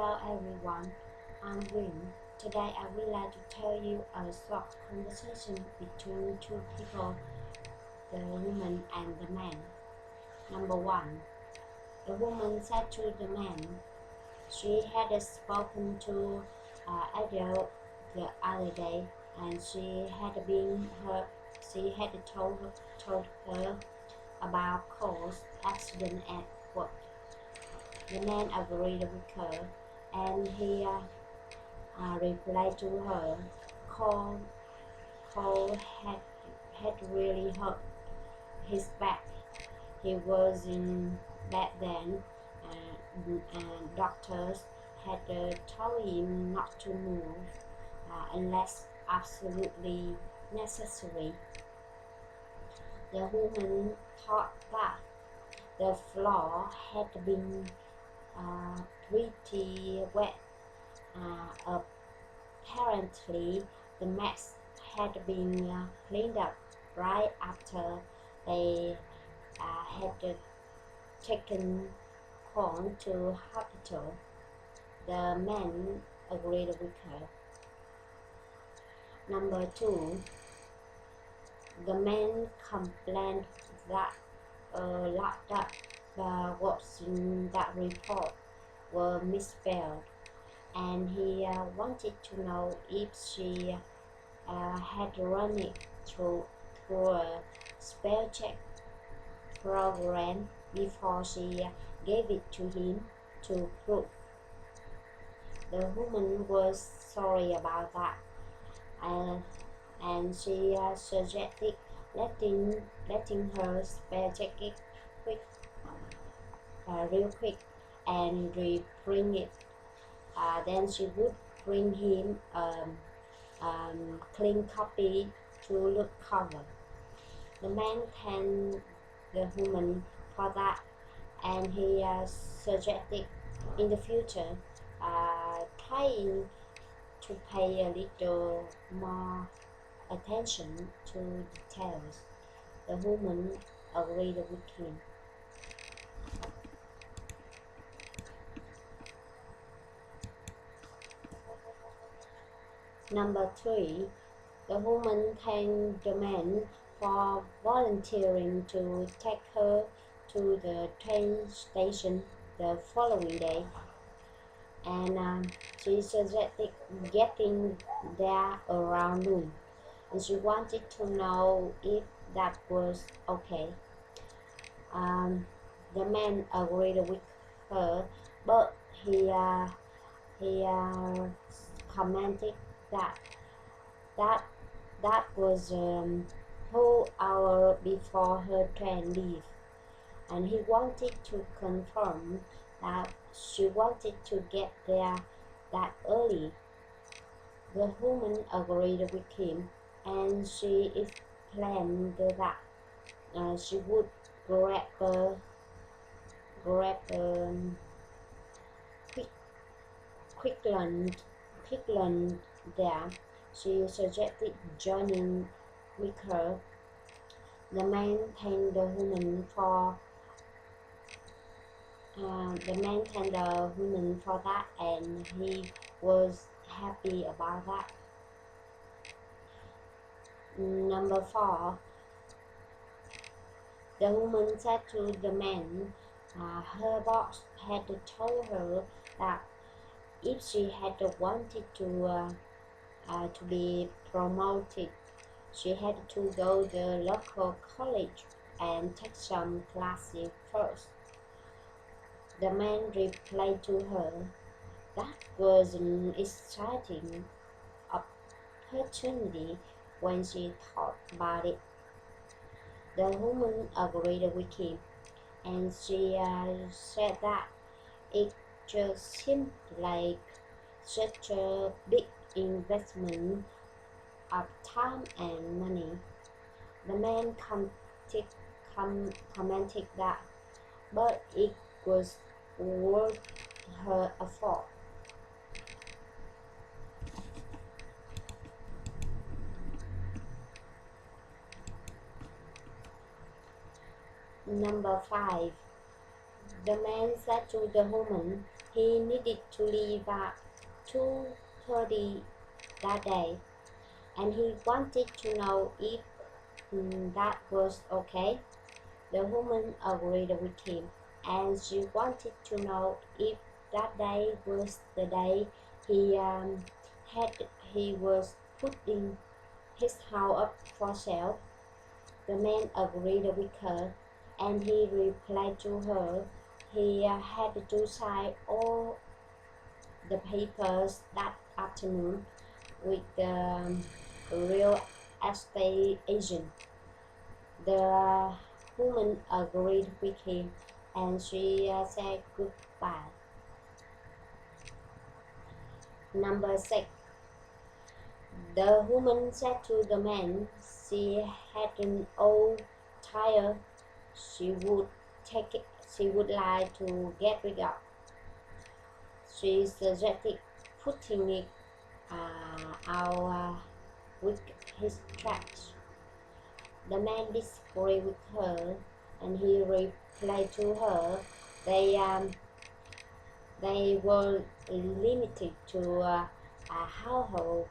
Hello everyone, I'm Win. Today I would like to tell you a short conversation between two people, the woman and the man. Number one, the woman said to the man she had spoken to Adele the other day, and she had told her about Cole's accident at work. The man agreed with her, and he replied to her. Cole, Cole had really hurt his back. He was in bed then, and doctors had told him not to move unless absolutely necessary. The woman thought that the floor had been pretty wet. Apparently, the mess had been cleaned up right after they had taken Corn to hospital. The man agreed with her. Number two, the man complained that a lot of the words in that report were misspelled, and he wanted to know if she had run it through a spell check program before she gave it to him to prove. The woman was sorry about that, and she suggested letting her spell check it real quick and reprint it. Then she would bring him clean copy to look cover. The man thanked the woman for that, and he suggested in the future trying to pay a little more attention to details. The woman agreed with him. Number three, the woman thanked the man for volunteering to take her to the train station the following day, and she suggested getting there around noon, and she wanted to know if that was okay. The man agreed with her, but he commented that that that was 2 hours before her train leave, and he wanted to confirm that she wanted to get there that early. The woman agreed with him, and she explained that she would grab a quick lunch there. She suggested joining with her. The man thanked the woman for that, and he was happy about that. Number four, the woman said to the man her boss had told her that if she had wanted to be promoted, she had to go to the local college and take some classes first. The man replied to her that was an exciting opportunity when she thought about it. The woman agreed with him, and she said that it just seemed like such a big investment of time and money. The man commented that, but it was worth her effort. Number five, the man said to the woman, He needed to leave at 2:30 that day, and he wanted to know if that was okay. The woman agreed with him, and she wanted to know if that day was the day he he was putting his house up for sale. The man agreed with her, and he replied to her he had to sign all the papers that afternoon with the real estate agent. The woman agreed with him, and she said goodbye. Number 6. The woman said to the man she had an old tire she would like to get rid of. She suggested putting it out with his trash. The man disagreed with her, and he replied to her they were limited to a household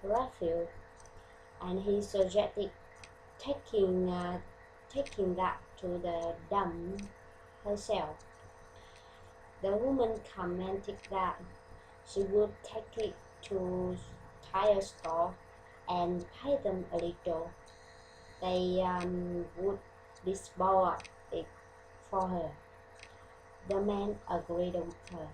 refuge, and he suggested taking that to the dump herself. The woman commented that she would take it to tire store and pay them a little. They would dispose it for her. The man agreed with her.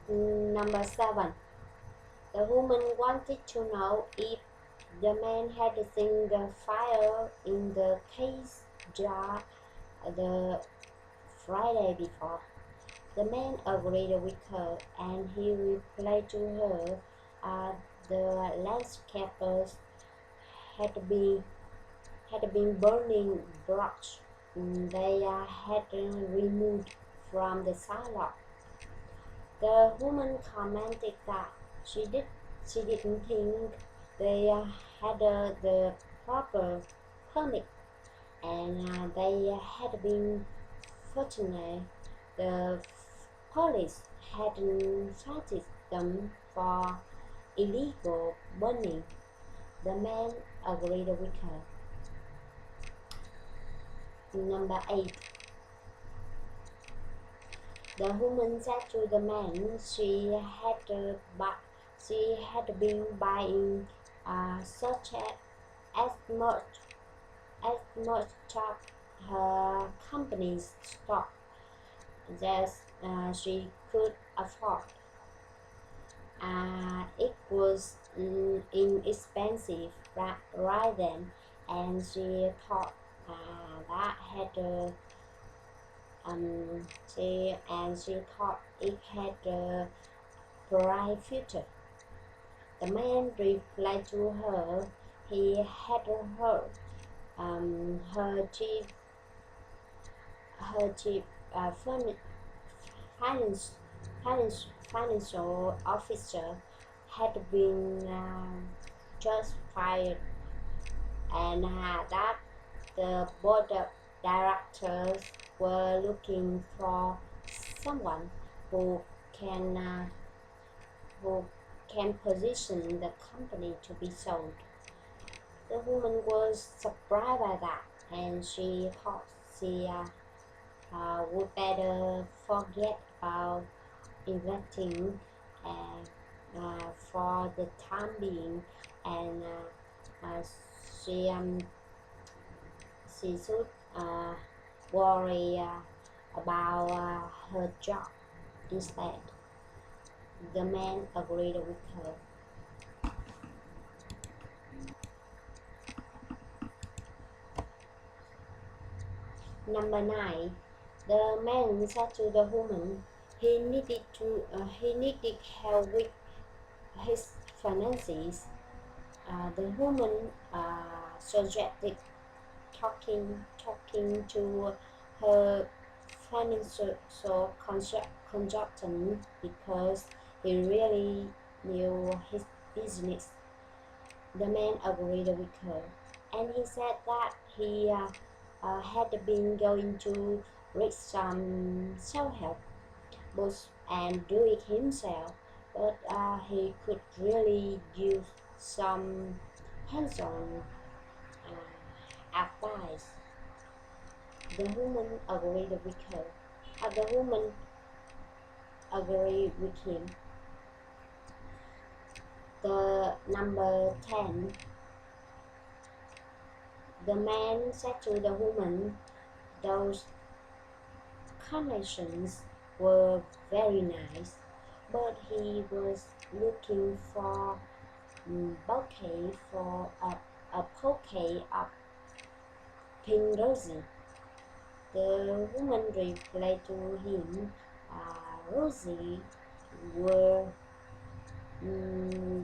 Number 7. The woman wanted to know if the man had seen the fire in the case jar the Friday before. The man agreed with her, and he replied to her the landscapers had been burning brush they had removed from the sidewalk. The woman commented that she didn't think they had the proper permit, and they had been fortunate. The police hadn't cited them for illegal burning. The man agreed with her. Number 8. The woman said to the man she had been buying such as much of her company's stock as she could afford. It was inexpensive right then, and she thought that had she thought it had a bright future. The man replied to her he had heard her chief finance, financial officer had been just fired, and that the board of directors were looking for someone who can position the company to be sold. The woman was surprised by that, and she thought she would better forget about investing for the time being, and she should worry about her job instead. The man agreed with her. Number 9. The man said to the woman he needed help with his finances. The woman suggested talking to her financial consultant because he really knew his business. The man agreed with her, and he said that he had been going to read some self-help books and do it himself, but he could really use some hands-on advice. The woman agreed with her. The woman agreed with him. The number 10. The man said to the woman, "Those carnations were very nice, but he was looking for bouquet for a bouquet of pink roses." The woman replied to him, "Roses were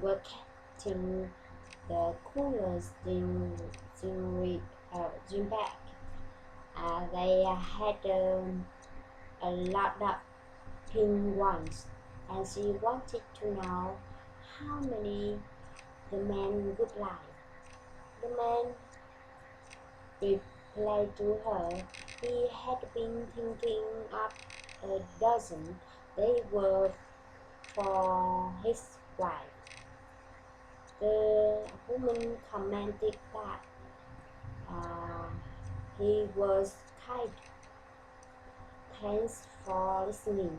were getting the coolest dream back. They had a lot of pink ones, and she wanted to know how many the man would like." The man replied to her he had been thinking of a dozen. They were for his wife. The woman commented that he was kind. "Thanks for listening.